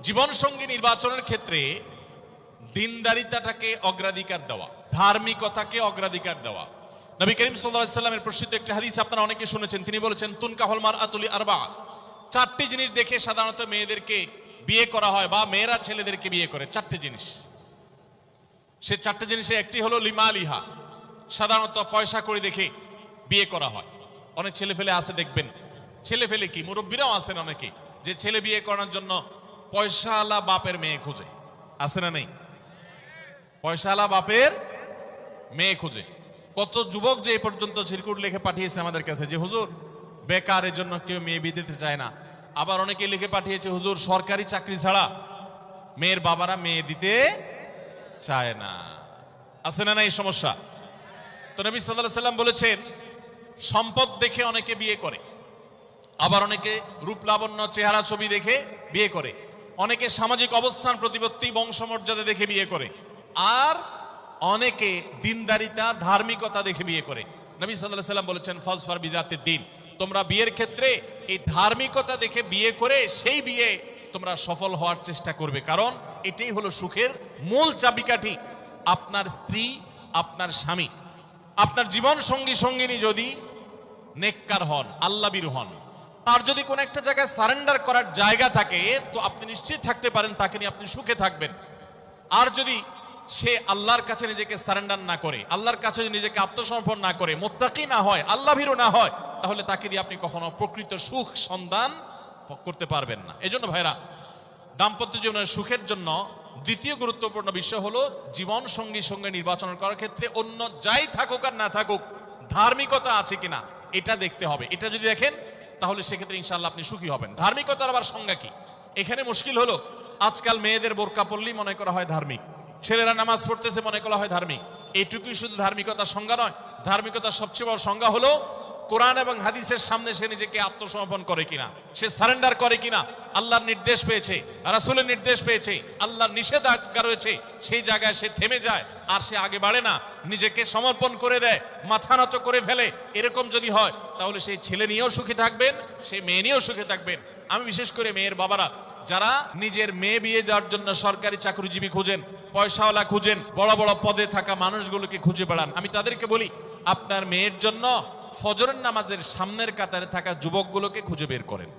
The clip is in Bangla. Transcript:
জীবন সঙ্গী নির্বাচনের ক্ষেত্রে দিনদারিতাটাকে অগ্রাধিকার দেওয়া, ধার্মিকতাকে অগ্রাধিকার দেওয়া। নবী করিম সাল্লাল্লাহু আলাইহি সাল্লামের প্রসিদ্ধ একটা হাদিস আপনারা অনেকে শুনেছেন। তিনি বলেছেন, তুনকাহুল মারআতু লিআরবা। চারটি জিনিস দেখে সাধারণত মেয়েদেরকে বিয়ে করা হয় বা মেয়েরা ছেলেদেরকে বিয়ে করে। চারটি জিনিস, সে চারটি জিনিসে একটি হলো লিমালিহা, সাধারণত পয়সা কড়ি দেখে বিয়ে করা হয়। অনেক ছেলে ফেলে আছে দেখবেন, ছেলে ফেলে কি মুরব্বীরাও আছেন অনেকে, যে ছেলে বিয়ে করার জন্য পয়সাওয়ালা বাপের মেয়ে খুঁজে। আছে না নেই? পয়সাওয়ালা বাপের মেয়ে খুঁজে। কত যুবক যে এই পর্যন্ত ছিরকুট লিখে পাঠিয়েছে আমাদের কাছে যে হুজুর বেকারের জন্য কেউ মেয়ে বিয়ে দিতে চায় না। আবার অনেকে লিখে পাঠিয়েছে, হুজুর সরকারি চাকরি ছাড়া মেয়ের বাবারা মেয়ে দিতে চায় না। আছে না এই সমস্যা? তো নবী সাল্লাল্লাহু আলাইহি সাল্লাম বলেছেন, সম্পদ দেখে অনেকে বিয়ে করে, আবার অনেকে রূপ লাবণ্য চেহারা ছবি দেখে বিয়ে করে, অনেকে সামাজিক অবস্থান প্রতিপত্তি বংশমর্যাদা দেখে বিয়ে করে, আর অনেকে দিনদারিতা ধার্মিকতা দেখে বিয়ে করে। নবী সাল্লাল্লাহু আলাইহি সাল্লাম বলেছেন, ফাজফার বিজাতিদ দ্বীন, তোমরা বিয়ের ক্ষেত্রে এই ধার্মিকতা দেখে বিয়ে করে সেই বিয়ে তোমরা সফল হওয়ার চেষ্টা করবে, কারণ এটাই হলো সুখের মূল চাবিকাঠি। আপনার স্ত্রী, আপনার স্বামী, আপনার জীবন সঙ্গী সঙ্গিনী যদি নেককার হন, আল্লাহভীরু হন, তার যদি কোনো একটা জায়গায় সারেন্ডার করার জায়গা থাকে, তো আপনি নিশ্চিত থাকতে পারেন তাকে নিয়ে আপনি সুখে থাকবেন। আর যদি সে আল্লাহর কাছে নিজেকে সারেন্ডার না করে, আল্লাহর কাছে নিজেকে আত্মসমর্পণ না করে, মুত্তাকি না হয়, আল্লাহভীরু না হয়, তাহলে তাকে দিয়ে আপনি কখনো প্রকৃত সুখ সন্ধান করতে পারবেন না। এজন্য ভাইরা, দাম্পত্য জীবনের সুখের জন্য দ্বিতীয় গুরুত্বপূর্ণ বিষয় হলো জীবন সঙ্গী সঙ্গে নির্বাচন করার ক্ষেত্রে অন্য যাই থাকুক আর না থাকুক ধার্মিকতা আছে কিনা এটা দেখতে হবে। এটা যদি দেখেন তাহলে সেক্ষেত্রে ইনশাআল্লাহ আপনি সুখী হবেন। ধার্মিকতার আবার সংজ্ঞা কি? এখানে মুশকিল হলো, আজকাল মেয়েদের বোরকা পরলেই মনে করা হয় ধার্মিক, ছেলেরা নামাজ পড়তেছে মনে করা হয় ধার্মিক। এইটুকুই শুধু ধার্মিকতার সংজ্ঞা নয়। ধার্মিকতার সবচেয়ে বড় সংজ্ঞা হলো কোরআন এবং হাদিসের সামনে সে নিজেকে আত্মসমর্পণ করে কিনা, সে সারেন্ডার করে কিনা, আল্লাহর নির্দেশ পেয়েছে, রাসূলের নির্দেশ পেয়েছে, আল্লাহর নিষেধাজ্ঞা রয়েছে, সেই জায়গায় সে থেমে যায় আর সে আগে বাড়ে না, নিজেকে সমর্পণ করে দেয়, মাথা নত করে ফেলে। এরকম যদি হয় তাহলে সেই ছেলে নিয়েও সুখী থাকবেন, সেই মেয়ে নিয়েও সুখী থাকবেন। আমি বিশেষ করে মেয়ের বাবারা যারা নিজের মেয়ে বিয়ে দেওয়ার জন্য সরকারি চাকরিজীবী খুঁজেন, পয়সাওয়ালা খুঁজেন, বড় বড় পদে থাকা মানুষগুলোকে খুঁজে বেড়ান, আমি তাদেরকে বলি, আপনার মেয়ের জন্য ফজরের নামাজের সামনের কাতারে থাকা যুবকগুলোকে খুঁজে বের করেন।